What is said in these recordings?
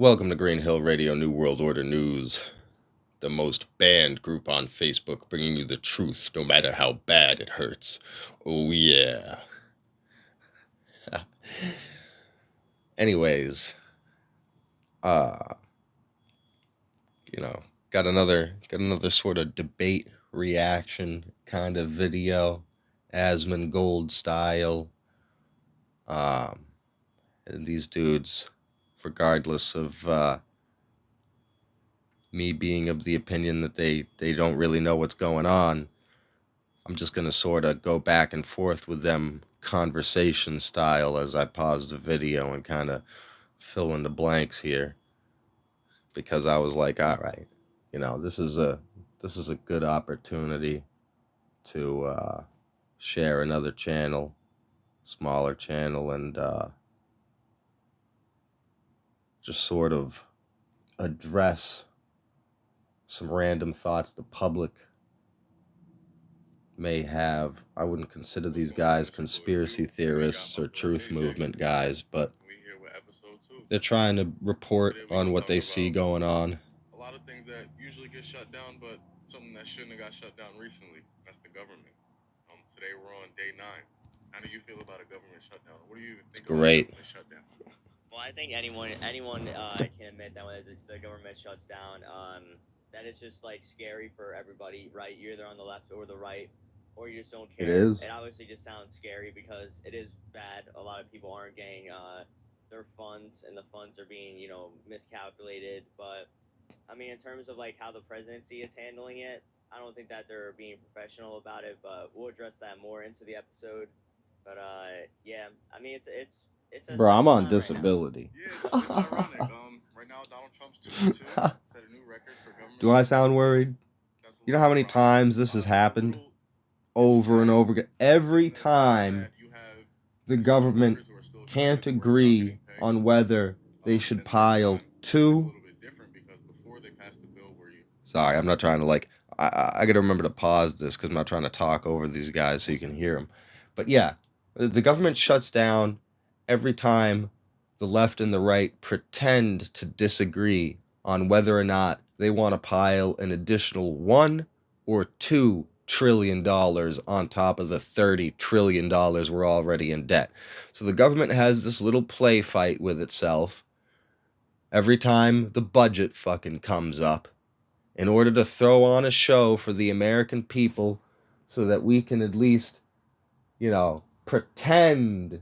Welcome to Green Hill Radio New World Order News, the most banned group on Facebook, bringing you the truth no matter how bad it hurts. Oh, yeah. Anyways, uh, you know, got another sort of debate reaction kind of video, Asmongold style. Um, and these dudes, regardless of me being of the opinion that they don't really know what's going on, I'm just going to sort of go back and forth with them conversation style as I pause the video and kind of fill in the blanks here, because I was like, all right, this is a good opportunity to share another channel, smaller channel, and just sort of address some random thoughts the public may have. I wouldn't consider these guys conspiracy theorists or truth movement guys, but they're trying to report on what they see going on. A lot of things that usually get shut down, but something that shouldn't have got shut down recently. That's the government. Today we're on day 9. How do you feel about a government shutdown? What do you even think about a Great. government shutdown? Well, I think anyone can admit that when the government shuts down, that it's just like scary for everybody, right? You're either on the left or the right, or you just don't care. It is. It obviously just sounds scary because it is bad. A lot of people aren't getting their funds, and the funds are being miscalculated. But I mean, in terms of like how the presidency is handling it, I don't think that they're being professional about it. But we'll address that more into the episode. But yeah, I mean, it's a Bro, I'm special on time right now. disability. Yeah, it's ironic. Right now Donald Trump's 2-2, set a new record for government. Do I sound worried? You know how many times this has happened? Over and over again. Every time the government can't agree on whether they should pile two. Sorry, I'm not trying to I gotta remember to pause this because I'm not trying to talk over these guys so you can hear them. But yeah, the government shuts down every time the left and the right pretend to disagree on whether or not they want to pile an additional $1 or $2 trillion on top of the $30 trillion we're already in debt. So the government has this little play fight with itself every time the budget fucking comes up, in order to throw on a show for the American people so that we can at least, pretend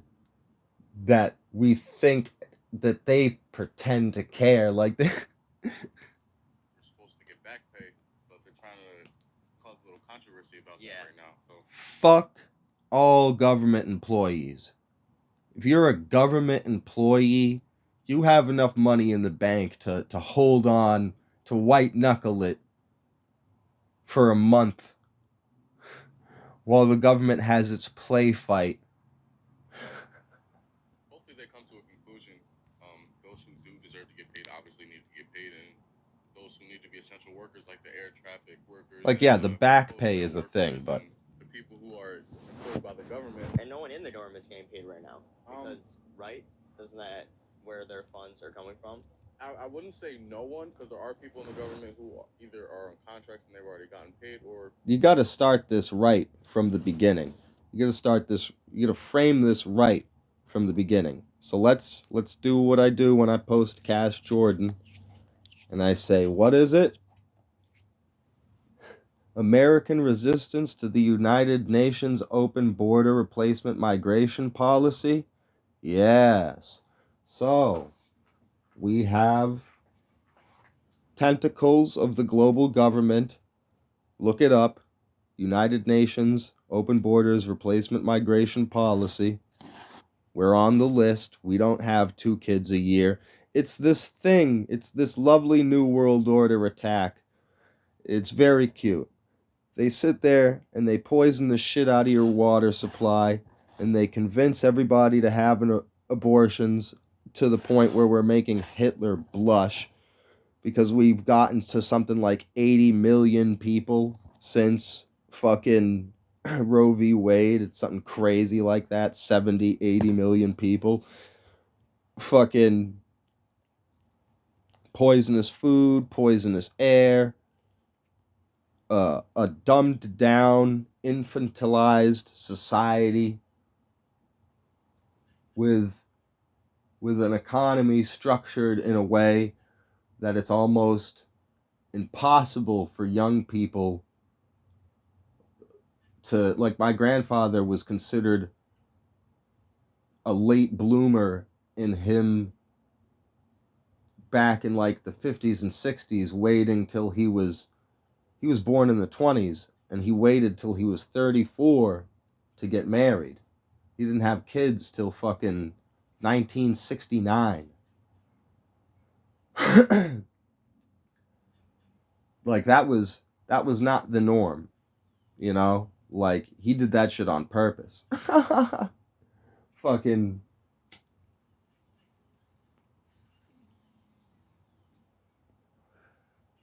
that we think that they pretend to care. Like they. You're supposed to get back pay, but they're trying to cause a little controversy about that right now. So fuck all government employees. If you're a government employee, you have enough money in the bank to hold on, to white knuckle it for a month while the government has its play fight. Hopefully they come to a conclusion. Those who do deserve to get paid obviously need to get paid, and those who need to be essential workers like the air traffic workers. Like, yeah, the back pay is a thing, but the people who are employed by the government. And no one in the government's getting paid right now because, right? Isn't that where their funds are coming from? I wouldn't say no one, because there are people in the government who either are on contracts and they've already gotten paid, or you got to start this right from the beginning. You got to frame this right from the beginning. So let's do what I do when I post Cash Jordan, and I say, what is it? American resistance to the United Nations open border replacement migration policy? Yes. So, we have tentacles of the global government. Look it up. United Nations open borders replacement migration policy. We're on the list. We don't have 2 kids a year. It's this thing. It's this lovely New World Order attack. It's very cute. They sit there and they poison the shit out of your water supply, and they convince everybody to have abortions to the point where we're making Hitler blush, because we've gotten to something like 80 million people since fucking Roe v. Wade. It's something crazy like that. 70, 80 million people. Fucking poisonous food, poisonous air, a dumbed down, infantilized society with an economy structured in a way that it's almost impossible for young people to, like, my grandfather was considered a late bloomer in him back in like the 50s and 60s, waiting till he was born in the 20s, and he waited till he was 34 to get married. He didn't have kids till fucking 1969. Like that was not the norm, you know? Like he did that shit on purpose. Fucking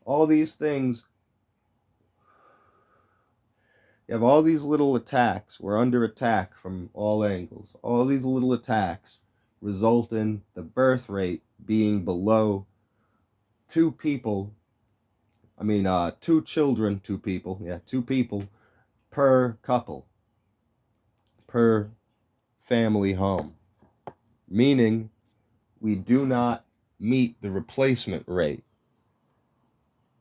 all these things. You have all these little attacks. We're under attack from all angles. All these little attacks result in the birth rate being below two people. I mean, two children, two people. Yeah, two people per couple, per family home. Meaning, we do not meet the replacement rate.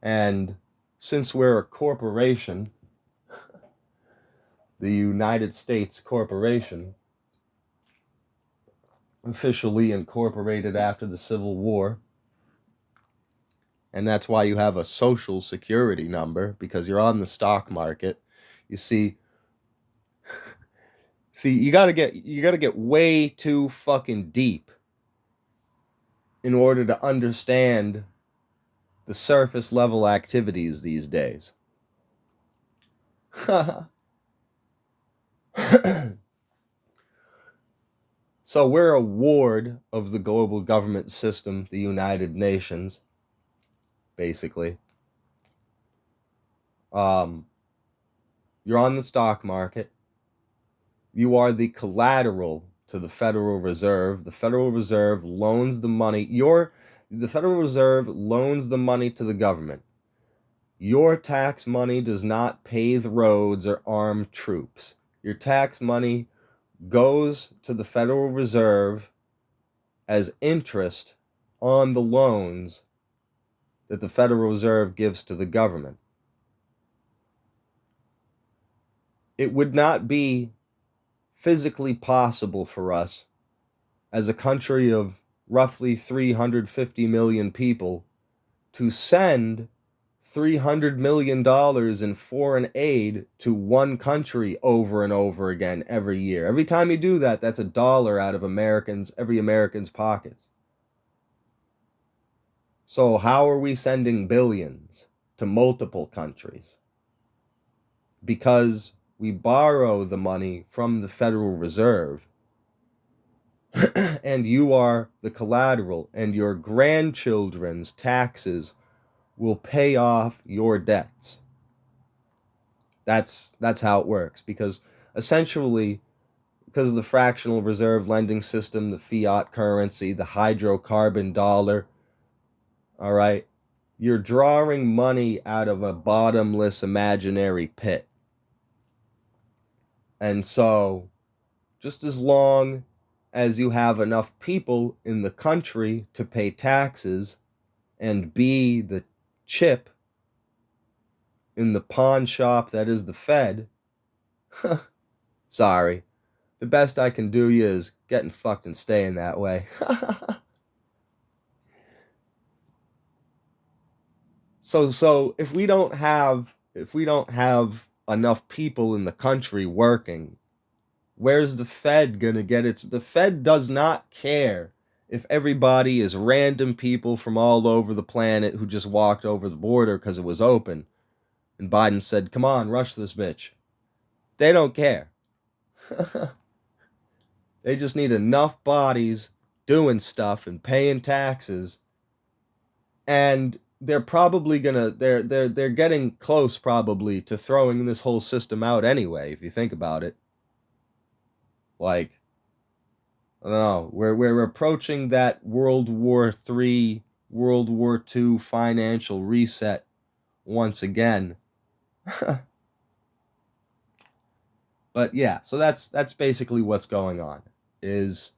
And since we're a corporation, the United States Corporation, officially incorporated after the Civil War, and that's why you have a social security number, because you're on the stock market. You see, you gotta get way too fucking deep in order to understand the surface level activities these days. So we're a ward of the global government system, the United Nations, basically. You're on the stock market. You are the collateral to the Federal Reserve. The Federal Reserve loans the money. The Federal Reserve loans the money to the government. Your tax money does not pave roads or arm troops. Your tax money goes to the Federal Reserve as interest on the loans that the Federal Reserve gives to the government. It would not be physically possible for us, as a country of roughly 350 million people, to send $300 million in foreign aid to one country over and over again every year. Every time you do that, that's $1 out of every American's pockets. So how are we sending billions to multiple countries? Because we borrow the money from the Federal Reserve, and you are the collateral, and your grandchildren's taxes will pay off your debts. That's how it works, because essentially, because of the fractional reserve lending system, the fiat currency, the hydrocarbon dollar, all right, you're drawing money out of a bottomless imaginary pit. And so, just as long as you have enough people in the country to pay taxes and be the chip in the pawn shop that is the Fed, sorry, the best I can do you is getting fucked and staying that way. So if we don't have enough people in the country working, where's the Fed gonna get its? The Fed does not care if everybody is random people from all over the planet who just walked over the border because it was open, and Biden said, "Come on, rush this bitch." They don't care. They just need enough bodies doing stuff and paying taxes, and they're probably gonna they're getting close probably to throwing this whole system out anyway, if you think about it. Like, I don't know, we're approaching that World War III World War II financial reset once again. But yeah, so that's basically what's going on. Is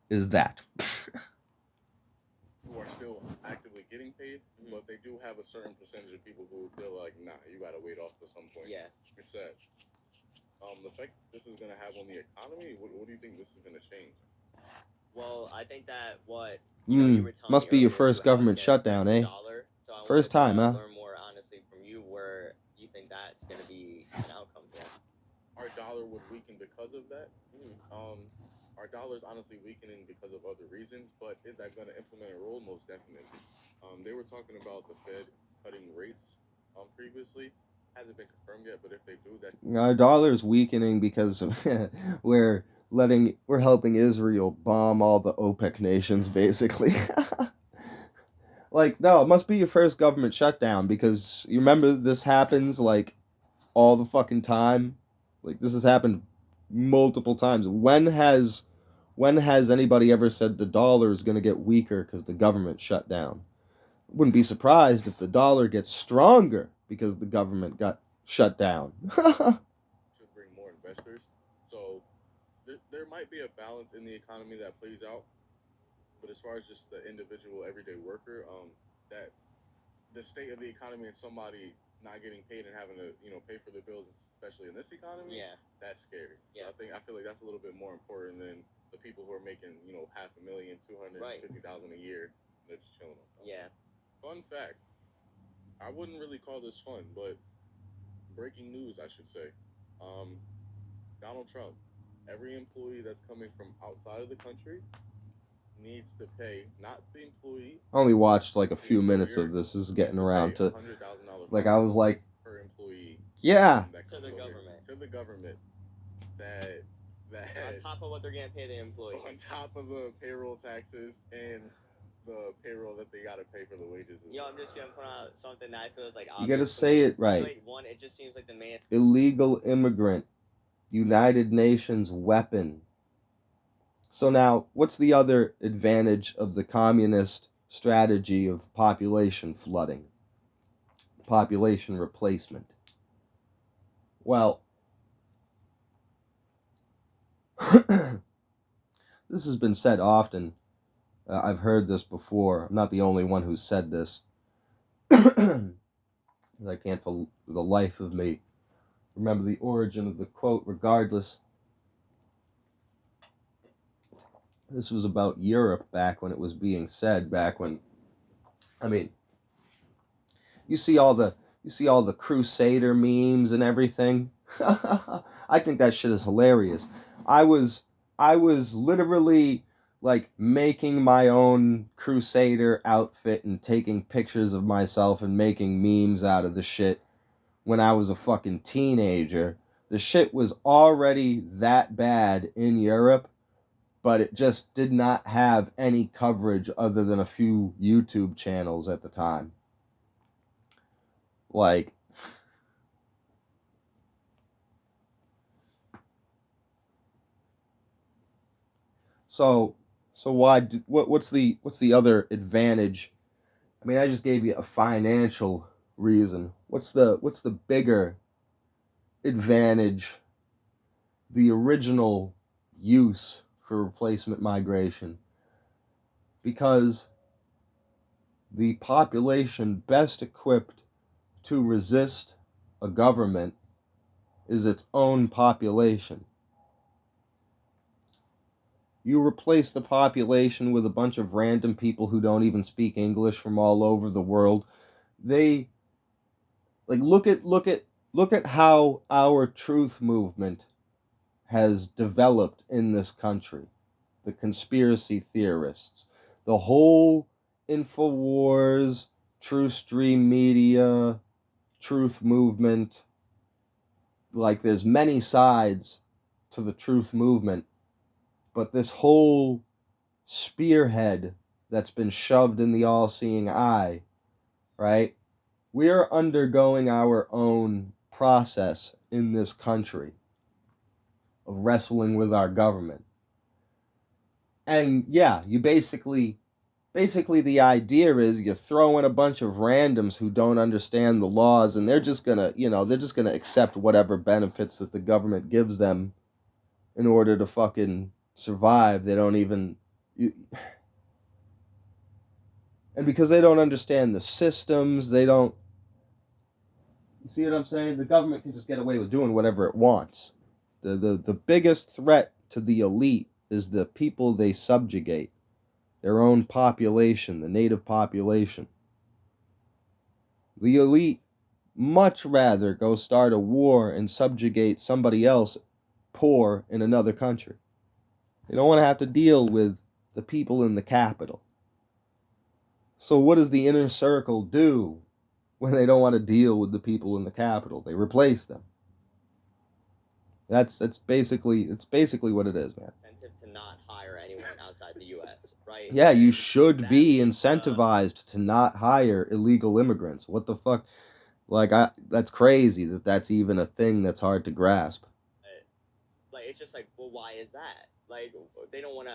that. Who are still actively getting paid, but they do have a certain percentage of people who feel like, nah, you gotta wait off to some point. Yeah. It's sad. The effect this is gonna have on the economy. What do you think this is gonna change? Well, I think that what you were telling Must me be your earlier, first too, how it's government gonna shutdown, affect eh? the dollar. So I First wanted time, to huh? learn more honestly from you where you think that's gonna be an outcome for that. Our dollar would weaken because of that. Our dollar is honestly weakening because of other reasons, but is that going to implement a role? Most definitely. They were talking about the Fed cutting rates previously. Hasn't been confirmed yet, but if they do that, Our dollar's weakening because we're helping Israel bomb all the OPEC nations, basically. Like, no, it must be your first government shutdown because you remember this happens like all the fucking time. Like this has happened multiple times. When has anybody ever said the dollar is going to get weaker because the government shut down? Wouldn't be surprised if the dollar gets stronger because the government got shut down. should bring more investors. So there might be a balance in the economy that plays out. But as far as just the individual everyday worker, that the state of the economy and somebody not getting paid and having to pay for their bills, especially in this economy, Yeah. that's scary. Yeah. So I feel like that's a little bit more important than the people who are making $500,000, 250,000 a year. They're just chilling. Yeah. Fun fact: I wouldn't really call this fun, but breaking news, I should say. Donald Trump, every employee that's coming from outside of the country needs to pay not the employee. Only watched like a The few minutes employer of this. This is needs getting to around pay to $100,000 like I was like, per employee. yeah, That To comes the over government. to the government. That On top of what they're gonna pay the employee. on top of the payroll taxes and the payroll that they gotta pay for the wages. Yo, I'm just gonna point out something that I feel is like obvious. you gotta to say me. it I feel right. like one, it just seems like the main Illegal immigrant, United Nations weapon. So now, what's the other advantage of the communist strategy of population flooding? Population replacement. Well, this has been said often. I've heard this before. I'm not the only one who's said this. I can't for the life of me remember the origin of the quote, regardless. This was about Europe back when it was being said, back when, I mean, you see all the Crusader memes and everything. I think that shit is hilarious. I was literally like making my own Crusader outfit and taking pictures of myself and making memes out of the shit when I was a fucking teenager. The shit was already that bad in Europe, but it just did not have any coverage other than a few YouTube channels at the time. Like, so what's the other advantage? I mean, I just gave you a financial reason. What's the bigger advantage? The original use for replacement migration. Because the population best equipped to resist a government is its own population. You replace the population with a bunch of random people who don't even speak English from all over the world. They like look at how our truth movement has developed in this country. The conspiracy theorists, the whole InfoWars, True Stream Media, truth movement. Like there's many sides to the truth movement, but this whole spearhead that's been shoved in the all-seeing eye, right? We are undergoing our own process in this country of wrestling with our government. And yeah, you basically basically the idea is you throw in a bunch of randoms who don't understand the laws, and they're just gonna, they're just gonna accept whatever benefits that the government gives them in order to fucking survive. They don't even, and because they don't understand the systems, they don't. You see what I'm saying? The government can just get away with doing whatever it wants. The biggest threat to the elite is the people they subjugate, their own population, the native population. The elite much rather go start a war and subjugate somebody else poor in another country. They don't want to have to deal with the people in the capital. So what does the inner circle do when they don't want to deal with the people in the capital? They replace them. That's basically what it is, man. Incentive to not hire anyone outside the U.S., right? Yeah, you And should that be leads to, incentivized to not hire illegal immigrants. What the fuck? Like, that's crazy that that's even a thing that's hard to grasp. like, it's just like, well, why is that? Like, they don't want to.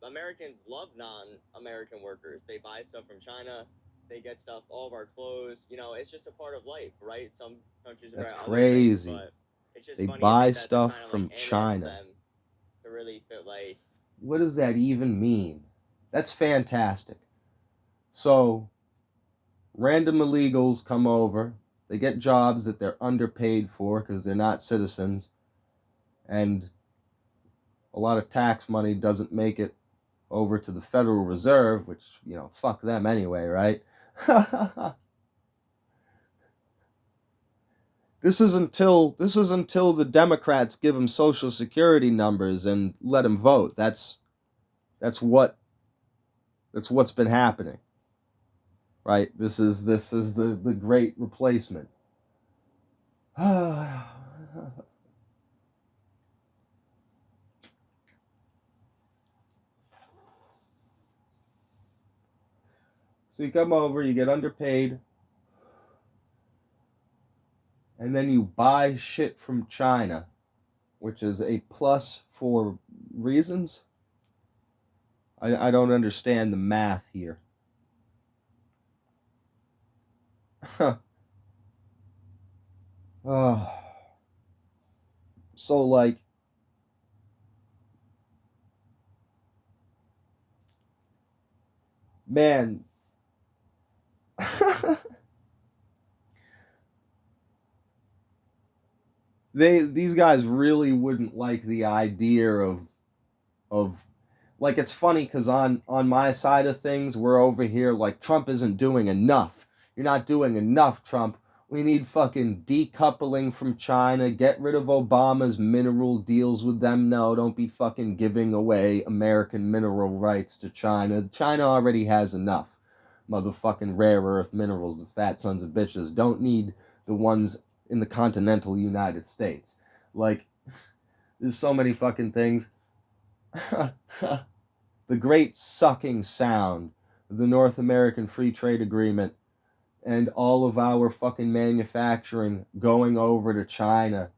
Americans love non-American workers. They buy stuff from China. They get stuff, all of our clothes. You know, it's just a part of life, right? Some countries are That's better at other things, crazy. but it's just They funny to buy think that they're stuff trying to from like annex China. them to really fit like. What does that even mean? That's fantastic. So, random illegals come over. They get jobs that they're underpaid for because they're not citizens. And a lot of tax money doesn't make it over to the Federal Reserve, which, fuck them anyway, right? This is until the Democrats give them Social Security numbers and let them vote. That's what's been happening, right? This is the great replacement. So you come over, you get underpaid, and then you buy shit from China, which is a plus for reasons. I don't understand the math here. So, like, man, these guys really wouldn't like the idea of like, it's funny because on my side of things, we're over here like, Trump isn't doing enough. You're not doing enough, Trump. We need fucking decoupling from China. Get rid of Obama's mineral deals with them. No, don't be fucking giving away American mineral rights to China. China already has enough motherfucking rare earth minerals. The fat sons of bitches don't need the ones in the continental United States. Like, there's so many fucking things. The great sucking sound of the North American Free Trade Agreement and all of our fucking manufacturing going over to China.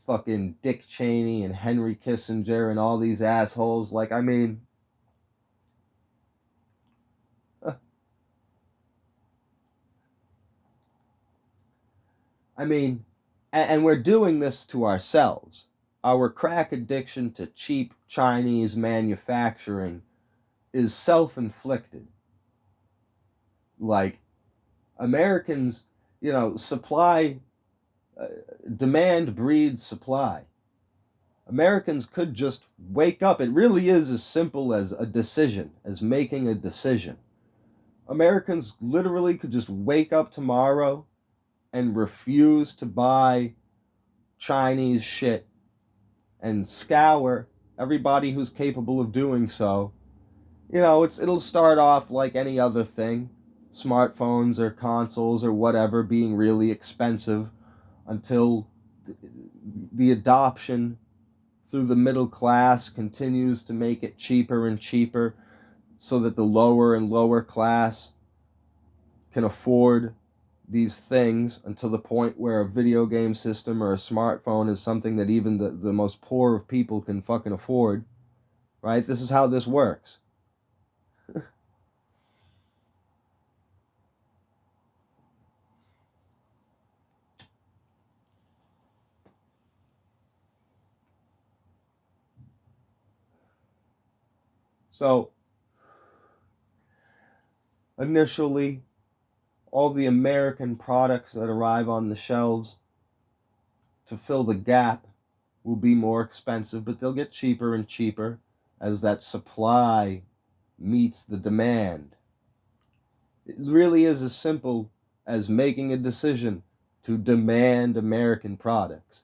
Fucking Dick Cheney and Henry Kissinger and all these assholes. Like, I mean, and we're doing this to ourselves. Our crack addiction to cheap Chinese manufacturing is self-inflicted. Like, Americans, supply, demand breeds supply. Americans could just wake up. It really is as simple as a decision, as making a decision. Americans literally could just wake up tomorrow and refuse to buy Chinese shit and scour everybody who's capable of doing so. It'll start off like any other thing, smartphones or consoles or whatever being really expensive until the adoption through the middle class continues to make it cheaper and cheaper so that the lower and lower class can afford these things until the point where a video game system or a smartphone is something that even the most poor of people can fucking afford, right? This is how this works. So, initially, all the American products that arrive on the shelves to fill the gap will be more expensive, but they'll get cheaper and cheaper as that supply meets the demand. It really is as simple as making a decision to demand American products.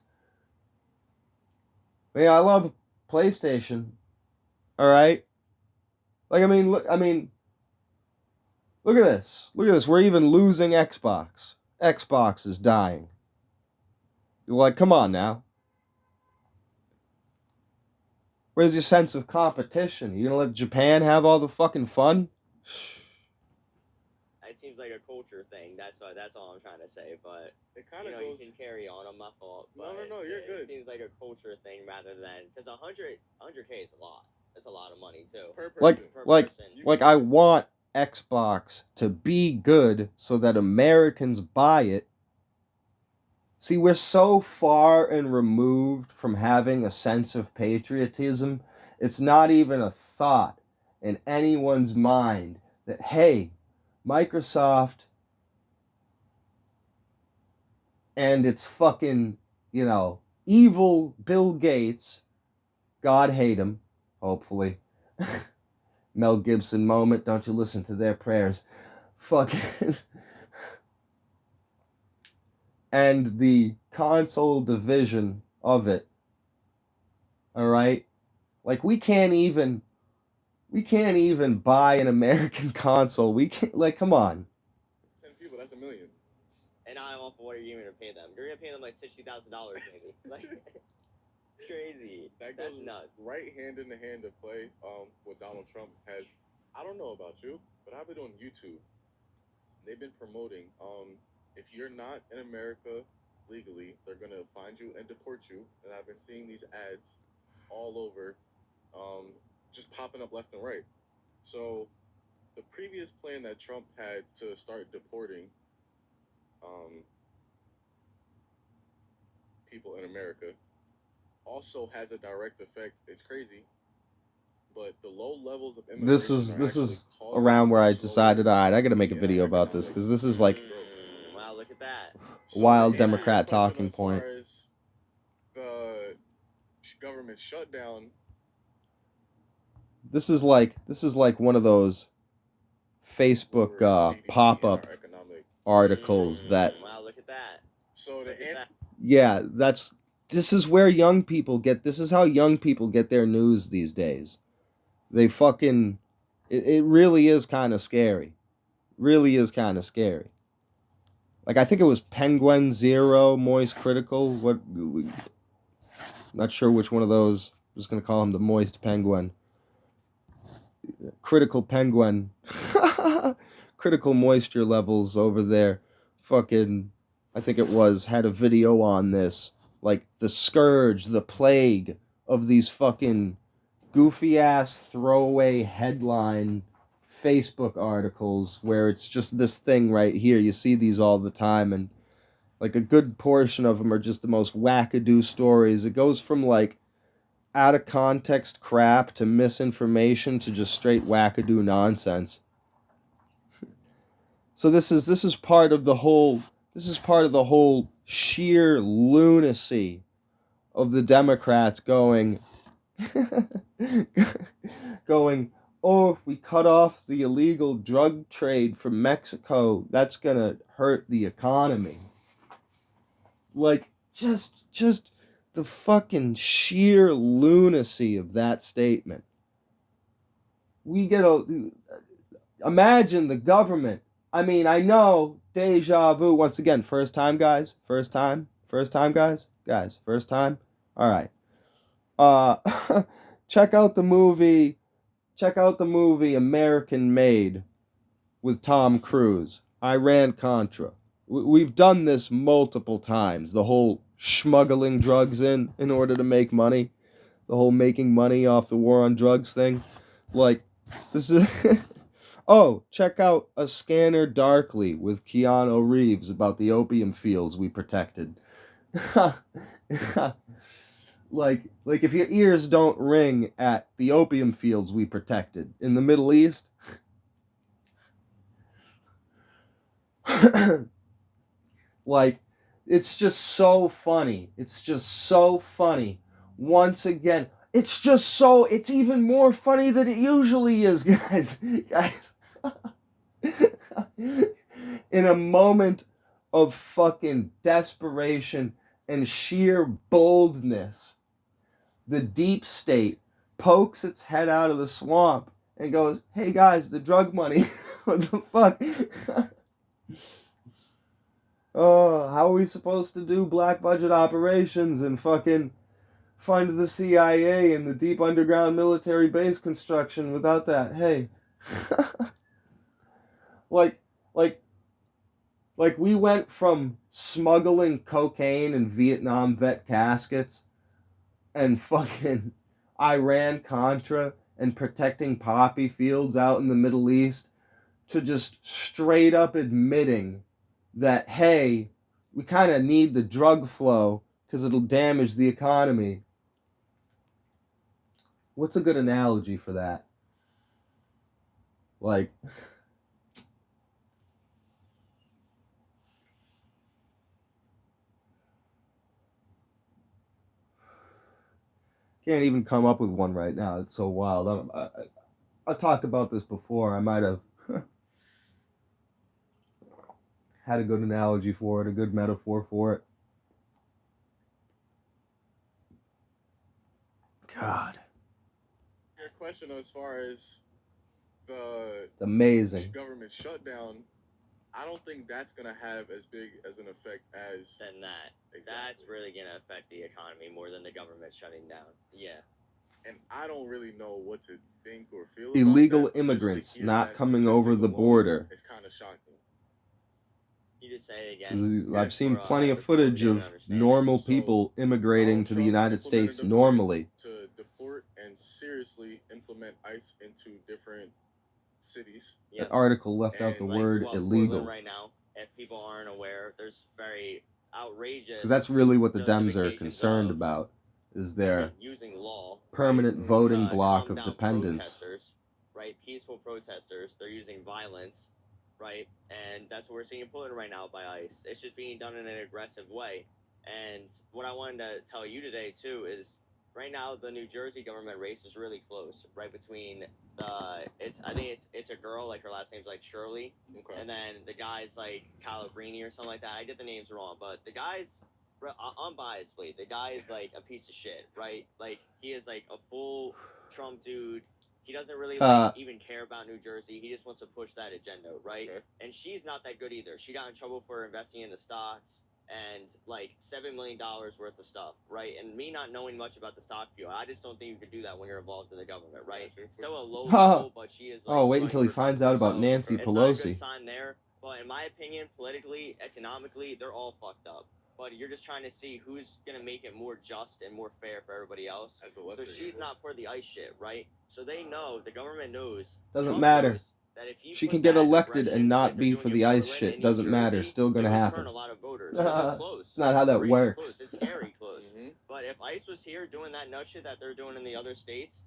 I mean, I love PlayStation. All right, like look at this. Look at this. We're even losing Xbox. Xbox is dying. Like, come on now. Where's your sense of competition? You gonna let Japan have all the fucking fun? It seems like a culture thing. That's all I'm trying to say. But It kind of you goes. can carry on. I'm my fault. No, But you're it good. seems like a culture thing rather than because 100K is a lot. That's a lot of money too. Per person. Like I want Xbox to be good so that Americans buy it. See, we're so far and removed from having a sense of patriotism, it's not even a thought in anyone's mind that, hey, Microsoft and its fucking, evil Bill Gates, God hate him, hopefully. Mel Gibson moment, don't you listen to their prayers. Fucking. And the console division of it. Alright? Like we can't even buy an American console. We can't, like, come on. 10 people, that's $1 million. And I'm off of what are you gonna pay them? You're gonna pay them like $60,000 maybe. Like it's crazy. That's nuts. Right hand in the hand to play what Donald Trump has. I don't know about you, but I've been on YouTube. They've been promoting if you're not in America legally, they're gonna find you and deport you. And I've been seeing these ads all over, just popping up left and right. So the previous plan that Trump had to start deporting people in America also has a direct effect. It's crazy, but the low levels of immigration. This is around where I decided, all right, I got to make a video about this because this is like wow, look at that. Wild Democrat talking point. As far as the government shutdown. This is like one of those Facebook pop-up articles that. Wow, look at that. So yeah, this is where young people get. This is how young people get their news these days. They fucking. It really is kind of scary. Really is kind of scary. Like I think it was Penguin Zero, Moist Critical. What? Not sure which one of those. I'm just gonna call him the Moist Penguin. Critical Penguin. Critical moisture levels over there. Fucking, I think it was, had a video on this. Like the scourge, the plague of these fucking goofy ass throwaway headline Facebook articles where it's just this thing right here. You see these all the time, and like a good portion of them are just the most wackadoo stories. It goes from like out of context crap to misinformation to just straight wackadoo nonsense. So this is part of the whole sheer lunacy of the Democrats going oh, if we cut off the illegal drug trade from Mexico, that's gonna hurt the economy. Like just the fucking sheer lunacy of that statement. We get imagine the government. I mean, I know, deja vu once again. First time, guys. First time, guys. First time. All right. Check out the movie American Made with Tom Cruise. Iran-Contra. We've done this multiple times. The whole smuggling drugs in order to make money. The whole making money off the war on drugs thing. Like, this is... Oh, check out A Scanner Darkly with Keanu Reeves about the opium fields we protected. like if your ears don't ring at the opium fields we protected in the Middle East. Like, it's just so funny. It's just so funny. Once again, it's even more funny than it usually is, guys. Guys. In a moment of fucking desperation and sheer boldness, the deep state pokes its head out of the swamp and goes, "Hey guys, the drug money." What the fuck? Oh, how are we supposed to do black budget operations and fucking fund the CIA and the deep underground military base construction without that? Hey. like like like we went from smuggling cocaine in Vietnam vet caskets and fucking Iran Contra and protecting poppy fields out in the Middle East to just straight up admitting that, hey, we kind of need the drug flow because it'll damage the economy. What's a good analogy for that? Like, can't even come up with one right now. It's so wild. I talked about this before. I might have had a good analogy for it, a good metaphor for it. God. Your question as far as the It's amazing. government shutdown, I don't think that's gonna have as big as an effect as Than that. Exactly. That's really gonna affect the economy more than the government shutting down. Yeah. And I don't really know what to think or feel Illegal about that. immigrants Just to hear not that coming over statistic the alone border. is kind of shocking. You just say it again. I've seen For, plenty of we footage didn't of understand normal So, people immigrating Donald to the Trump United implemented States a plan normally. to deport and seriously implement ICE into different cities. Yeah. That article left out the And word Portland illegal. right now, if people aren't aware, there's very outrageous. Because that's really what the Dems are justifications concerned of about, is their using law, permanent right, voting to block calm of down dependence. protesters, right? Peaceful protesters. They're using violence, right? And that's what we're seeing in Portland right now by ICE. It's just being done in an aggressive way. And what I wanted to tell you today too is right now the New Jersey government race is really close, right between I think it's a girl, like her last name's like Shirley, Okay. and then the guy's like Calabrini or something like that. I get the names wrong, but the guy's unbiasedly, the guy is like a piece of shit, right? Like he is like a full Trump dude. He doesn't really like even care about New Jersey. He just wants to push that agenda, right? Okay. And she's not that good either. She got in trouble for investing in the stocks and like $7 million worth of stuff, right? And me not knowing much about the stock field, I just don't think you could do that when you're involved in the government, right? Yeah, sure. Still a low level, but she is like. Oh, wait until he finds out about Nancy It's not a good Pelosi. sign there, but in my opinion, politically, economically, they're all fucked up. But you're just trying to see who's gonna make it more just and more fair for everybody else. As the So lesser she's evil. not for the ICE shit, right? So they know, the government knows. Doesn't Trump matter. knows that if you She put can get that elected aggression and like not they're be doing for in the ICE Portland shit. and New Doesn't matter. Jersey, Still gonna it would happen. turn a lot of voters. 'Cause it's close. It's not how that The race is works. close. It's scary close. But if ICE was here doing that nut shit that they're doing in the other states,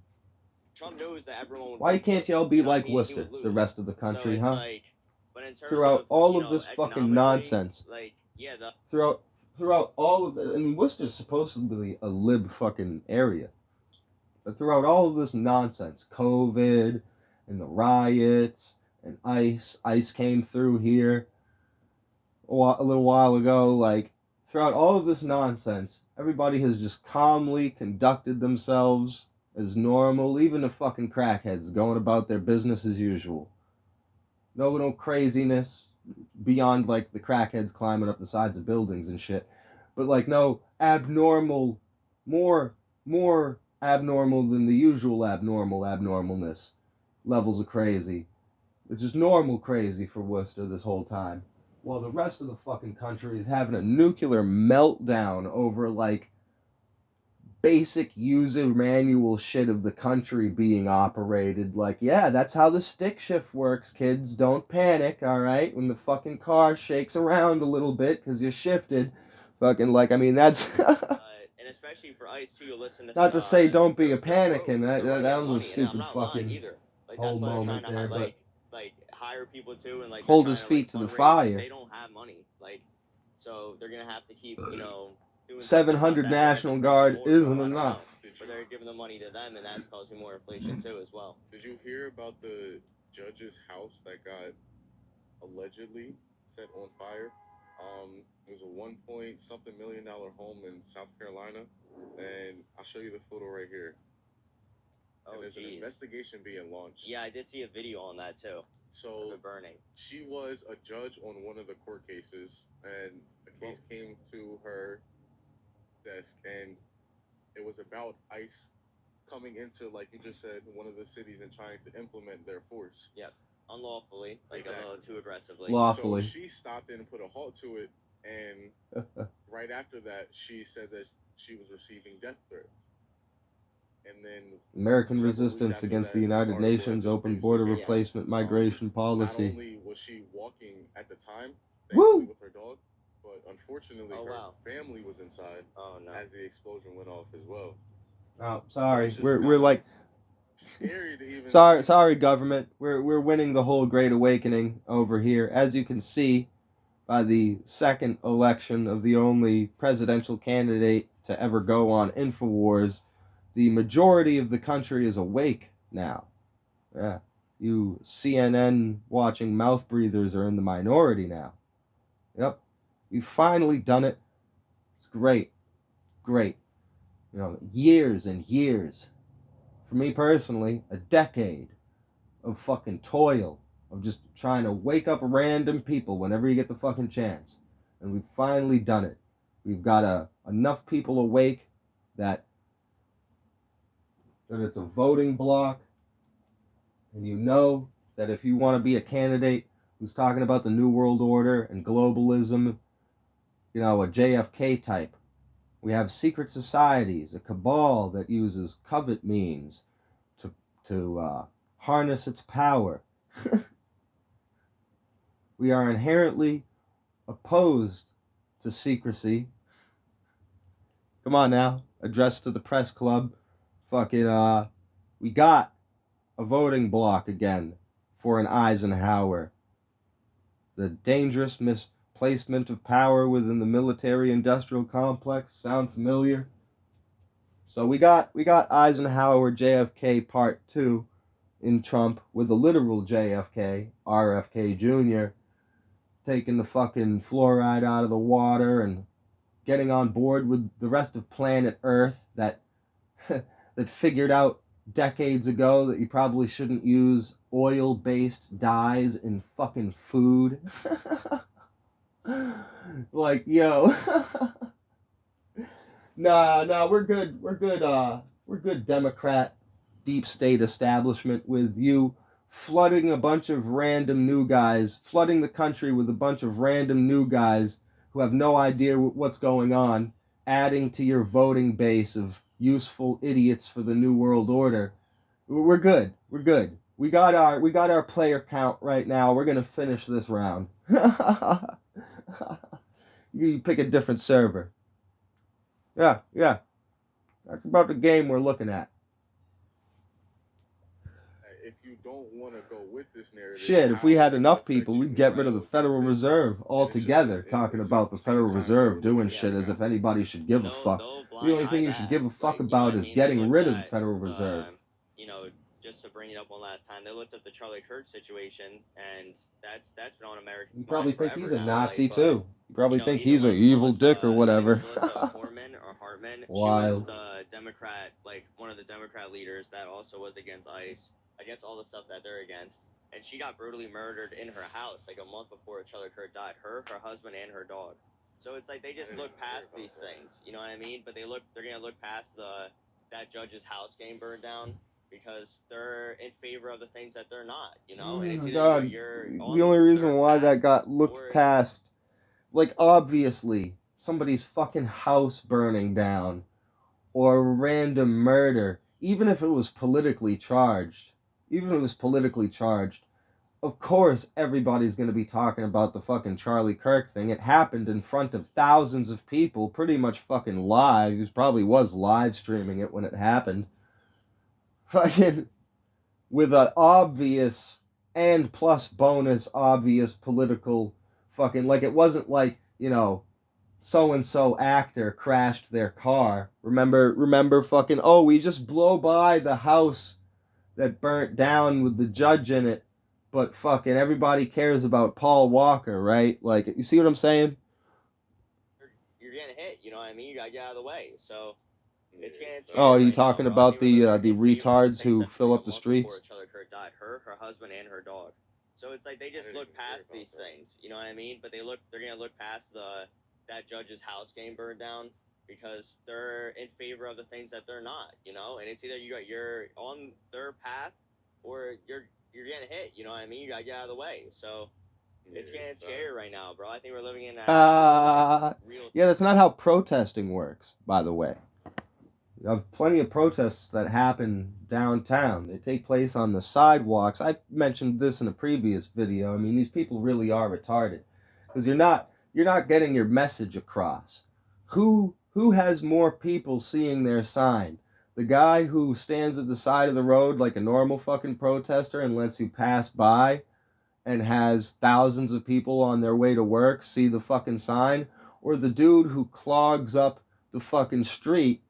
Trump knows that everyone would Why vote can't for him. y'all be You know what I like mean? He Worcester, would lose. the rest of the So country, it's huh? like, but in terms Throughout of, all you of know, this fucking economically, nonsense. like, yeah, the Throughout all of it, and Worcester's supposed to be a lib fucking area. But throughout all of this nonsense, COVID and the riots and ICE came through here a little while ago, like, throughout all of this nonsense, everybody has just calmly conducted themselves as normal, even the fucking crackheads going about their business as usual. No craziness beyond, like, the crackheads climbing up the sides of buildings and shit. But, like, no abnormal, more abnormal than the usual abnormalness levels of crazy. It's just normal crazy for Worcester this whole time. While the rest of the fucking country is having a nuclear meltdown over, like, basic user manual shit of the country being operated. Like, yeah, that's how the stick shift works, kids. Don't panic, alright? When the fucking car shakes around a little bit because you shifted. Fucking, like, I mean, that's... in especially for ICE too, you listen to Not to say don't be a they're broke. panicking. They're running That out of was a money, and I'm stupid not lying fucking either. Like whole that's why they're trying moment to there, but like hire people too, and like they're hold trying his to like feet to the fundraise because fire. they don't have money. Like, so they're gonna have to keep doing something about 700 that. They're gonna have to National print some Guard more, isn't bro. I don't enough. know, but they're giving the money to them, and that's causing more inflation too as well. Did you hear about the judge's house that got allegedly set on fire? It was a 1 point something million-dollar home in South Carolina, and I'll show you the photo right here. Oh, and there's an geez. investigation being launched. Yeah, I did see a video on that too. So The burning. she was a judge on one of the court cases, and a case came to her desk, and it was about ICE coming into, like you just said, one of the cities and trying to implement their force. Yep, unlawfully, like a little too aggressively. Lawfully. So she stopped in and put a halt to it, and right after that, she said that she was receiving death threats. And then American resistance against the United Nations open border replacement migration policy. Not only was she walking at the time, thankfully, with her dog, but unfortunately her family was inside as the explosion went off as well. Oh, sorry. So we're like scary to even sorry government. We're winning the whole great awakening over here. As you can see by the second election of the only presidential candidate to ever go on InfoWars, the majority of the country is awake now. Yeah. You CNN watching mouth breathers are in the minority now. Yep. You've finally done it. It's great. Great. Years and years. For me personally, a decade of fucking toil, of just trying to wake up random people whenever you get the fucking chance. And we've finally done it. We've got enough people awake that it's a voting block, and you know that if you want to be a candidate who's talking about the New World Order and globalism, a JFK type, we have secret societies, a cabal that uses covert means to harness its power. We are inherently opposed to secrecy. Come on now, address to the press club. Fucking, we got a voting block again for an Eisenhower. The dangerous misplacement of power within the military-industrial complex. Sound familiar? So we got Eisenhower JFK Part 2 in Trump with a literal JFK, RFK Jr., taking the fucking fluoride out of the water and getting on board with the rest of planet Earth that figured out decades ago that you probably shouldn't use oil-based dyes in fucking food. Like, yo. Nah, we're good. We're good Democrat deep state establishment with you flooding a bunch of random new guys, flooding the country with a bunch of random new guys who have no idea what's going on, adding to your voting base of useful idiots for the New World Order. We're good. We're good. We got our player count right now. We're gonna finish this round. You pick a different server. Yeah. That's about the game we're looking at. If you don't want to go with this narrative, shit, if we had enough people, we'd get rid of the Federal Reserve altogether, talking about the Federal Reserve doing shit as if anybody should give a fuck. The only thing you should give a fuck about is getting rid of the Federal Reserve. Just to bring it up one last time, they looked at the Charlie Kirk situation, and that's been on American. You probably think he's a Nazi too. You probably think he's an evil dick or whatever. Hartman. Wild. She was the Democrat, like one of the Democrat leaders that also was against ICE, against all the stuff that they're against, and she got brutally murdered in her house like a month before Charlie Kirk died. Her husband, and her dog. So it's like they just look past these things, you know what I mean? But they're gonna look past that judge's house getting burned down, because they're in favor of the things that they're not, and it's either the only reason why that got looked past, like, obviously somebody's fucking house burning down or random murder, even if it was politically charged, of course everybody's going to be talking about the fucking Charlie Kirk thing. It happened in front of thousands of people, pretty much fucking live. He probably was live streaming it when it happened. Fucking with an obvious and plus bonus obvious political fucking, like, it wasn't like, you know, so and so actor crashed their car. Remember fucking, oh, we just blow by the house that burnt down with the judge in it, but fucking everybody cares about Paul Walker, right? Like, you see what I'm saying? You're getting hit. You know what I mean? You gotta get out of the way. So it's getting Oh, scary are you right now, talking bro. I about think we're living the in favor of the retards things who that fill a up the month before streets? Charlie Kirk died. Her husband, and her dog. So it's like they just look past these things. You know what I mean? But they're gonna look past that judge's house getting burned down because they're in favor of the things that they're not. You know, and it's either you're on their path or you're getting hit. You know what I mean? You gotta get out of the way. So it's getting scary right now, bro. I think we're living in an actual real. Yeah, that's not how protesting works, by the way. You have plenty of protests that happen downtown. They take place on the sidewalks. I mentioned this in a previous video. I mean, these people really are retarded because you're not getting your message across. Who has more people seeing their sign? The guy who stands at the side of the road like a normal fucking protester and lets you pass by and has thousands of people on their way to work see the fucking sign, or the dude who clogs up the fucking street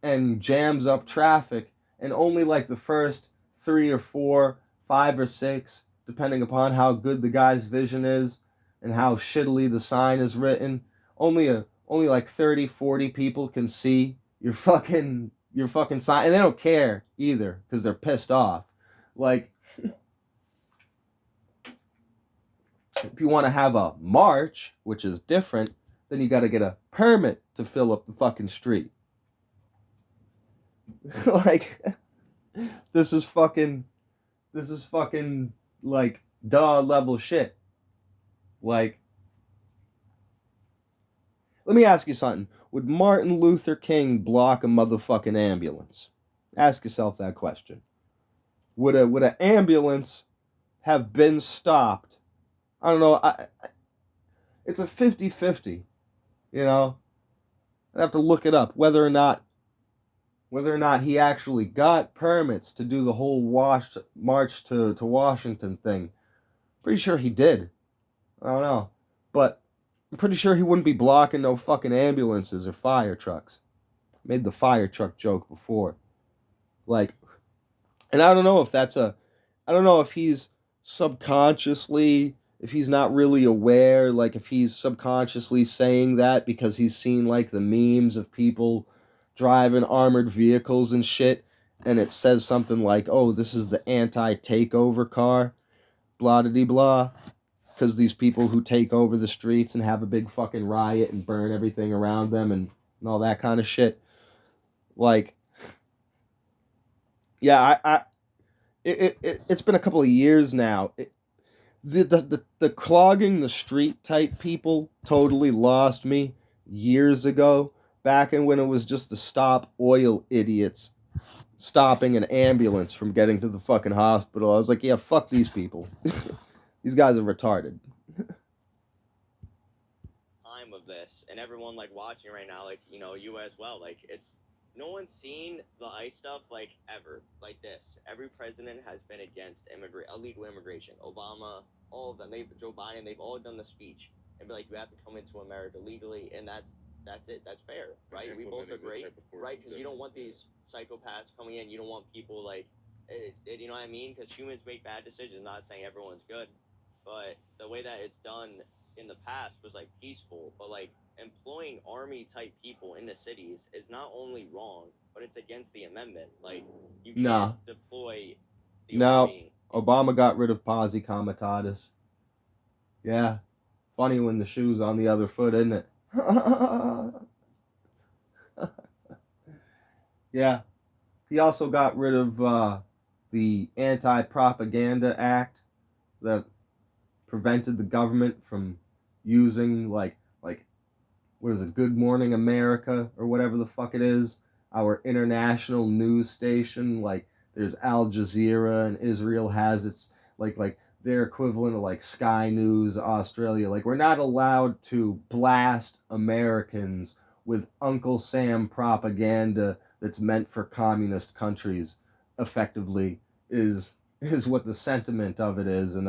and jams up traffic, and only like the first three or four, five or six, depending upon how good the guy's vision is and how shittily the sign is written, only like 30, 40 people can see your fucking sign, and they don't care either because they're pissed off. Like, if you want to have a march, which is different, then you got to get a permit to fill up the fucking street. Like, this is fucking like duh level shit. Like, let me ask you something. Would Martin Luther King block a motherfucking ambulance? Ask yourself that question. Would an ambulance have been stopped? I don't know. It's a 50-50, you know? I'd have to look it up whether or not he actually got permits to do the whole march to Washington thing. Pretty sure he did. I don't know. But I'm pretty sure he wouldn't be blocking no fucking ambulances or fire trucks. Made the fire truck joke before. Like, and I don't know if he's subconsciously, if he's not really aware, like if he's subconsciously saying that because he's seen like the memes of people driving armored vehicles and shit, and it says something like, oh, this is the anti-takeover car, blah de blah, because these people who take over the streets and have a big fucking riot and burn everything around them and all that kind of shit. Like, yeah, it's been a couple of years now. The clogging the street type people totally lost me years ago, back in when it was just the stop oil idiots stopping an ambulance from getting to the fucking hospital. I was like, yeah, fuck these people. These guys are retarded. Time of this, and everyone like watching right now, like, you know, you as well, like, it's no one's seen the ICE stuff like ever like this. Every president has been against illegal immigration. Obama, all of them, Joe Biden, they've all done the speech and be like, you have to come into America legally, and that's it. That's fair, right? We both agree, right? Because you don't want these psychopaths coming in. You don't want people like you know what I mean? Because humans make bad decisions. Not saying everyone's good, but the way that it's done in the past was like peaceful, but like employing army type people in the cities is not only wrong, but it's against the amendment. Like, you can't deploy the army. Obama got rid of posse comitatus. Yeah, funny when the shoe's on the other foot, isn't it? Yeah, he also got rid of the Anti-Propaganda Act that prevented the government from using like what is it, Good Morning America or whatever the fuck it is, our international news station. Like, there's Al Jazeera, and Israel has its like their equivalent of like Sky News Australia. Like we're not allowed to blast Americans with Uncle Sam propaganda that's meant for communist countries. Effectively, is what the sentiment of it is, and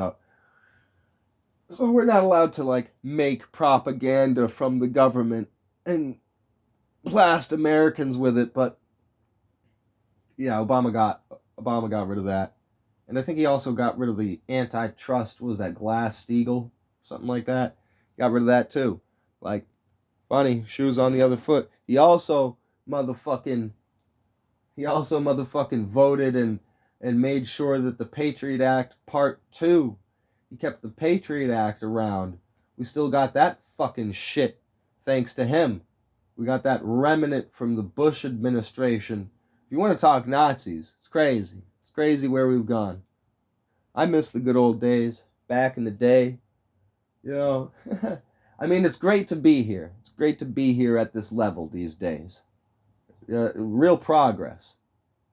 so we're not allowed to like make propaganda from the government and blast Americans with it. But yeah, Obama got rid of that. And I think he also got rid of the antitrust. What was that, Glass-Steagall? Something like that. Got rid of that too. Like, funny, shoes on the other foot. Motherfucking he also motherfucking voted and made sure that the Patriot Act Part 2, he kept the Patriot Act around. We still got that fucking shit thanks to him. We got that remnant from the Bush administration. If you want to talk Nazis, it's crazy. It's crazy where we've gone. I miss the good old days, back in the day. You know, I mean, it's great to be here. It's great to be here at this level these days. Real progress.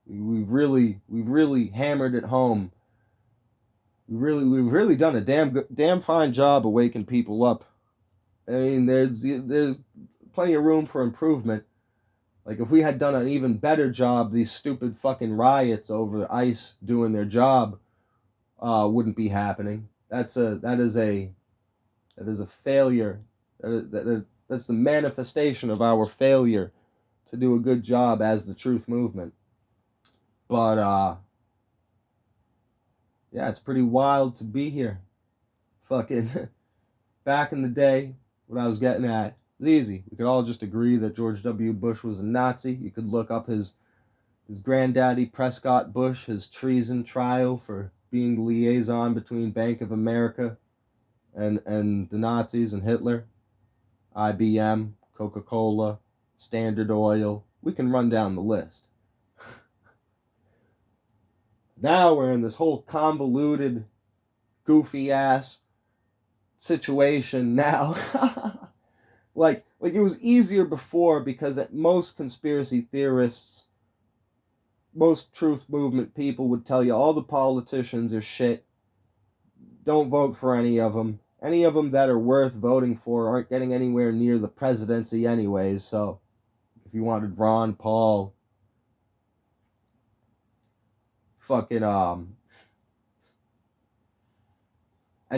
We've really hammered it home. We've really done a damn fine job of waking people up. I mean, there's plenty of room for improvement. Like if we had done an even better job, these stupid fucking riots over ICE doing their job wouldn't be happening. That is a failure. That's the manifestation of our failure to do a good job as the truth movement. But yeah, it's pretty wild to be here. Fucking back in the day, what I was getting at was easy. We could all just agree that George W. Bush was a Nazi. You could look up his granddaddy Prescott Bush, his treason trial for being the liaison between Bank of America and the Nazis and Hitler. IBM, Coca-Cola, Standard Oil. We can run down the list. Now we're in this whole convoluted, goofy ass situation now. like it was easier before because most conspiracy theorists, most truth movement people would tell you all the politicians are shit. Don't vote for any of them. Any of them that are worth voting for aren't getting anywhere near the presidency anyways, so if you wanted Ron Paul, fucking and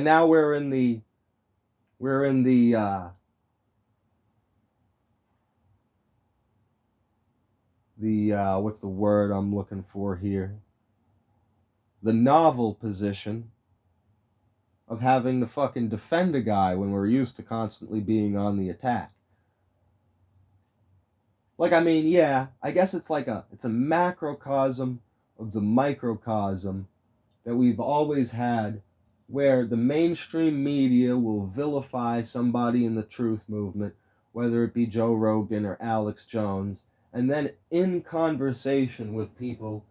now we're in the what's the word I'm looking for here? The novel position of having to fucking defend a guy when we're used to constantly being on the attack. Like, I mean, yeah, I guess it's a macrocosm of the microcosm that we've always had, where the mainstream media will vilify somebody in the truth movement, whether it be Joe Rogan or Alex Jones, and then in conversation with people,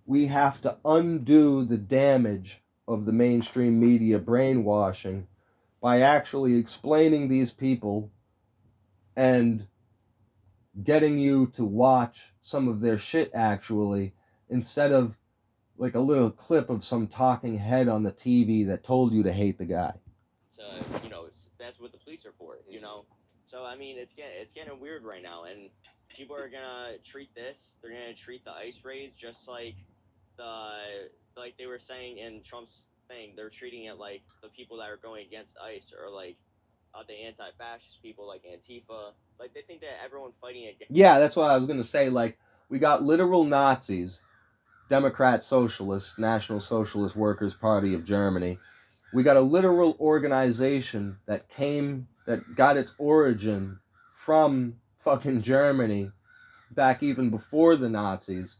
we have to undo the damage of the mainstream media brainwashing by actually explaining these people and getting you to watch some of their shit actually, instead of like a little clip of some talking head on the TV that told you to hate the guy. That's what the police are for, you know. So I mean, it's getting weird right now, and people are gonna treat this. They're gonna treat the ICE raids just like they were saying in Trump's thing. They're treating it like the people that are going against ICE or like the anti-fascist people like Antifa. Like they think that everyone fighting against. Yeah, that's what I was gonna say. Like we got literal Nazis, Democrat Socialists, National Socialist Workers Party of Germany. We got a literal organization that got its origin from fucking Germany back even before the Nazis.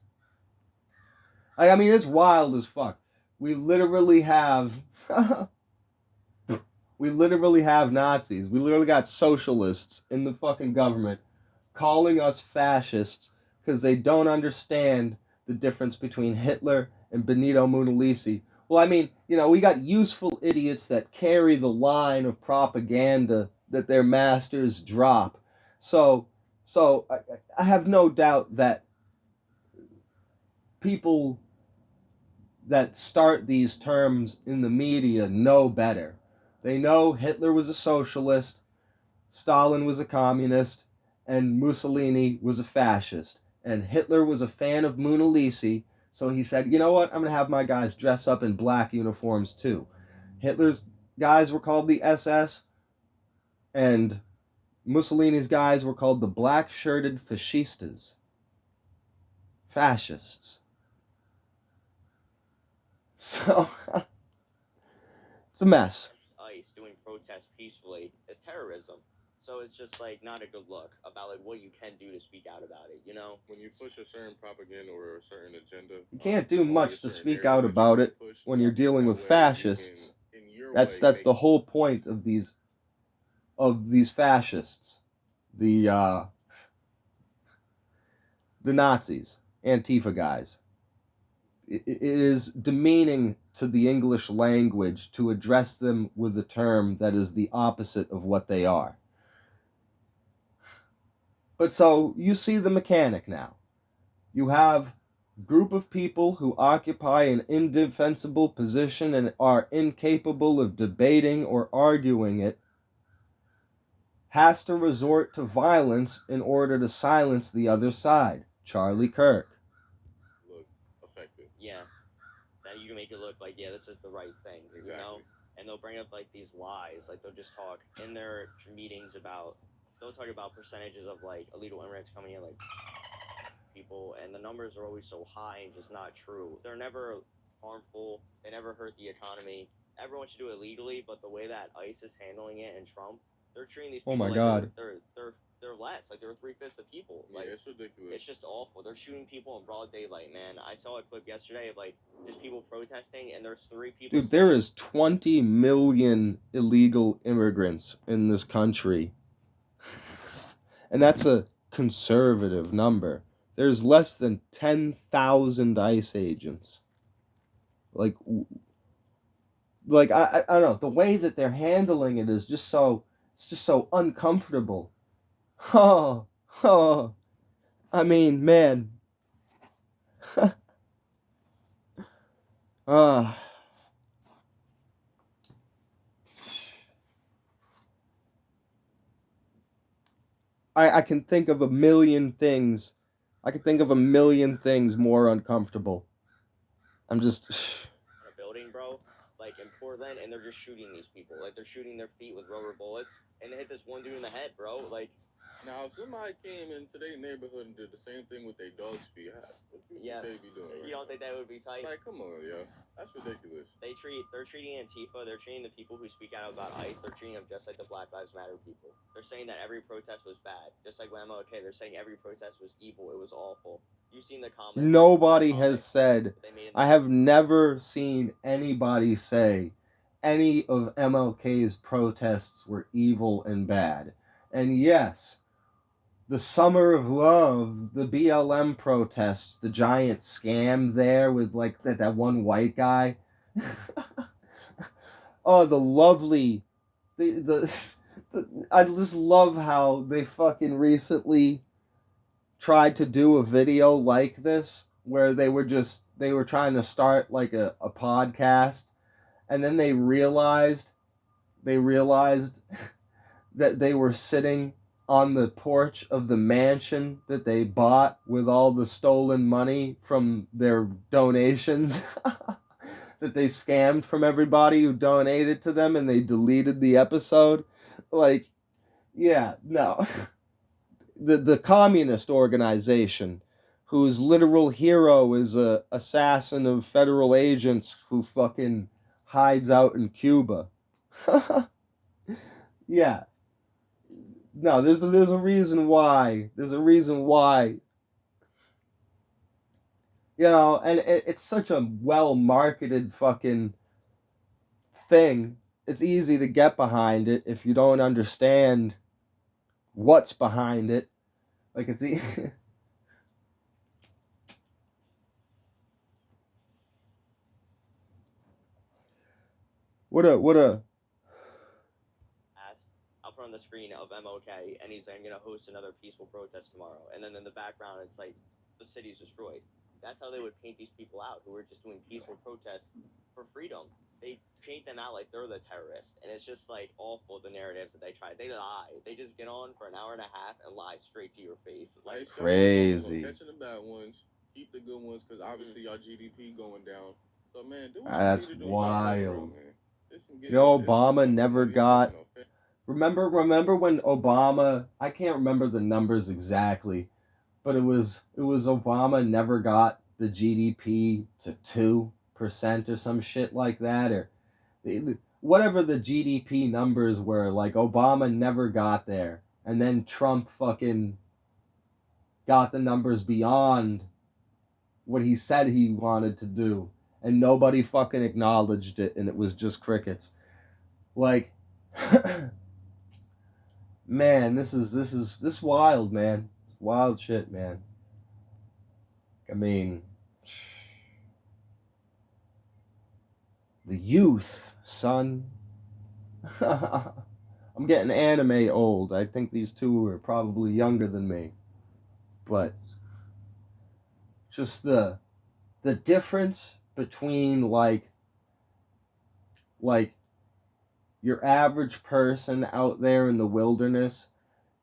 I mean, it's wild as fuck. We literally have Nazis. We literally got socialists in the fucking government calling us fascists because they don't understand the difference between Hitler and Benito Mussolini. Well, I mean, we got useful idiots that carry the line of propaganda that their masters drop. So I have no doubt that people that start these terms in the media know better. They know Hitler was a socialist, Stalin was a communist, and Mussolini was a fascist. And Hitler was a fan of Mona Lisa, so he said, you know what, I'm going to have my guys dress up in black uniforms too. Hitler's guys were called the SS, and Mussolini's guys were called the black-shirted fascistas. Fascists. So, it's a mess. ICE doing protests peacefully is terrorism. So it's just like not a good look about like what you can do to speak out about it, you know? When you push a certain propaganda or a certain agenda, You can't do there's only a much to certain speak narrative out that you about can it push. when you're dealing That with way you fascists. can, in your That's way, the whole point of these fascists. The Nazis, Antifa guys. It is demeaning to the English language to address them with a term that is the opposite of what they are. But so you see the mechanic now. You have a group of people who occupy an indefensible position and are incapable of debating or arguing it, has to resort to violence in order to silence the other side. Charlie Kirk. look effective. Yeah. That you can make it look like, yeah, this is the right thing, Exactly. you know? And they'll bring up like these lies, like they'll just talk in their meetings about, they'll talk about percentages of like illegal immigrants coming in, like people, and the numbers are always so high and just not true. They're never harmful. They never hurt the economy. Everyone should do it legally, but the way that ICE is handling it and Trump, they're treating these Oh people my like God. they're less, like they're 3/5 of people. Yeah, Like it's ridiculous. it's just awful. They're shooting people in broad daylight, man. I saw a clip yesterday of like just people protesting, and there's 3 people. Dude, there is 20 million illegal immigrants in this country. And that's a conservative number. There's less than 10,000 ICE agents. Like I don't know, the way that they're handling it is just so, it's just so uncomfortable. Oh, oh. I mean, man. Ah. I can think of a million things. I can think of a million things more uncomfortable. I'm just. In a building, bro, like in Portland, and they're just shooting these people. Like they're shooting their feet with rubber bullets, and they hit this one dude in the head, bro. Like, now, if somebody came into their neighborhood and did the same thing with their dog's feet, what do you yeah, think they'd be doing? Right you don't think that would be tight? Like, come on, yo, that's ridiculous. They're treating Antifa. They're treating the people who speak out about ICE. They're treating them just like the Black Lives Matter people. They're saying that every protest was bad, just like when MLK. They're saying every protest was evil. It was awful. You've seen the comments. Nobody has said. I have never seen anybody say any of MLK's protests were evil and bad. And yes, the Summer of Love, the BLM protests, the giant scam there with like that one white guy. Oh, the lovely, the I just love how they fucking recently tried to do a video like this where they were trying to start like a podcast, and then they realized that they were sitting on the porch of the mansion that they bought with all the stolen money from their donations that they scammed from everybody who donated to them, and they deleted the episode. Like, yeah, no. The communist organization whose literal hero is a assassin of federal agents who fucking hides out in Cuba. Yeah. No, there's a reason why. There's a reason why. You know, and it's such a well marketed fucking thing. It's easy to get behind it if you don't understand what's behind it. Like it's what a I'll put on the screen of MLK, and he's saying, gonna host another peaceful protest tomorrow. And then in the background, it's like the city's destroyed. That's how they would paint these people out who were just doing peaceful protests for freedom. They paint them out like they're the terrorists, and it's just like awful the narratives that they try. They lie. They just get on for an hour and a half and lie straight to your face. Hey, Like, show them Crazy. catching the bad ones, keep the good ones, because obviously y'all GDP going down. So man, do what you need That's to do. Stop playing around, wild. man. You know, It's Obama simple, never man. These folks are got. no fan. Remember when Obama? I can't remember the numbers exactly, but it was Obama never got the GDP to 2% or some shit like that, or whatever the GDP numbers were. Like Obama never got there, and then Trump fucking got the numbers beyond what he said he wanted to do, and nobody fucking acknowledged it, and it was just crickets. Like, man, this wild, man. Wild shit, man. I mean, the youth, son. I'm getting anime old. I think these two are probably younger than me, but just the difference between like your average person out there in the wilderness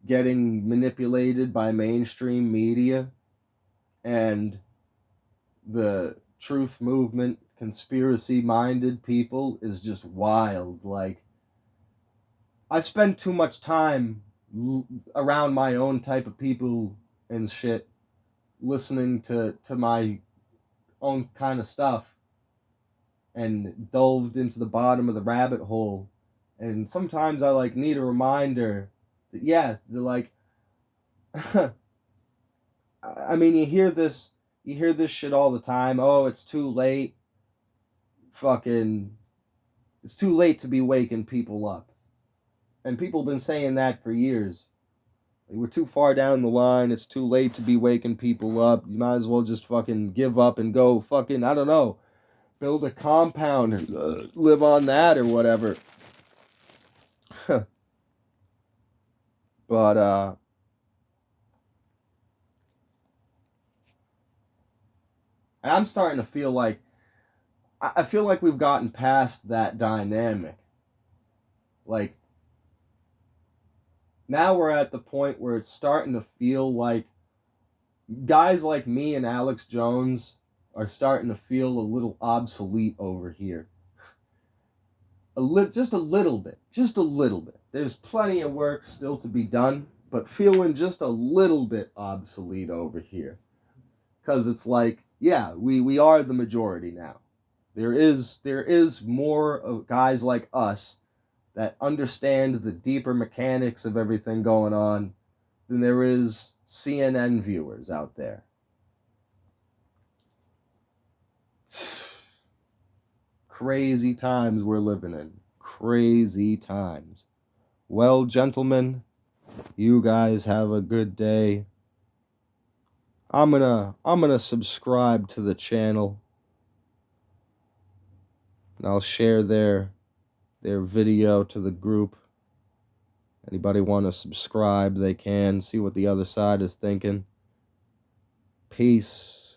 getting manipulated by mainstream media and the truth movement conspiracy minded people is just wild. Like, I spend too much time around my own type of people and shit, listening to my own kind of stuff, and delved into the bottom of the rabbit hole. And sometimes I like need a reminder that yes, they're like I mean, you hear this shit all the time. Oh, it's too late. Fucking, it's too late to be waking people up. And people have been saying that for years. Like, we're too far down the line. It's too late to be waking people up. You might as well just fucking give up and go fucking, I don't know, build a compound and live on that or whatever. But I'm starting to feel like I feel like we've gotten past that dynamic. Like, now we're at the point where it's starting to feel like guys like me and Alex Jones are starting to feel a little obsolete over here. Just a little bit. Just a little bit. There's plenty of work still to be done, but feeling just a little bit obsolete over here. Because it's like, yeah, we are the majority now. There is more of guys like us that understand the deeper mechanics of everything going on than there is CNN viewers out there. Crazy times we're living in. Crazy times. Well, gentlemen, you guys have a good day. I'm gonna subscribe to the channel, and I'll share their video to the group. Anybody want to subscribe, they can see what the other side is thinking. Peace.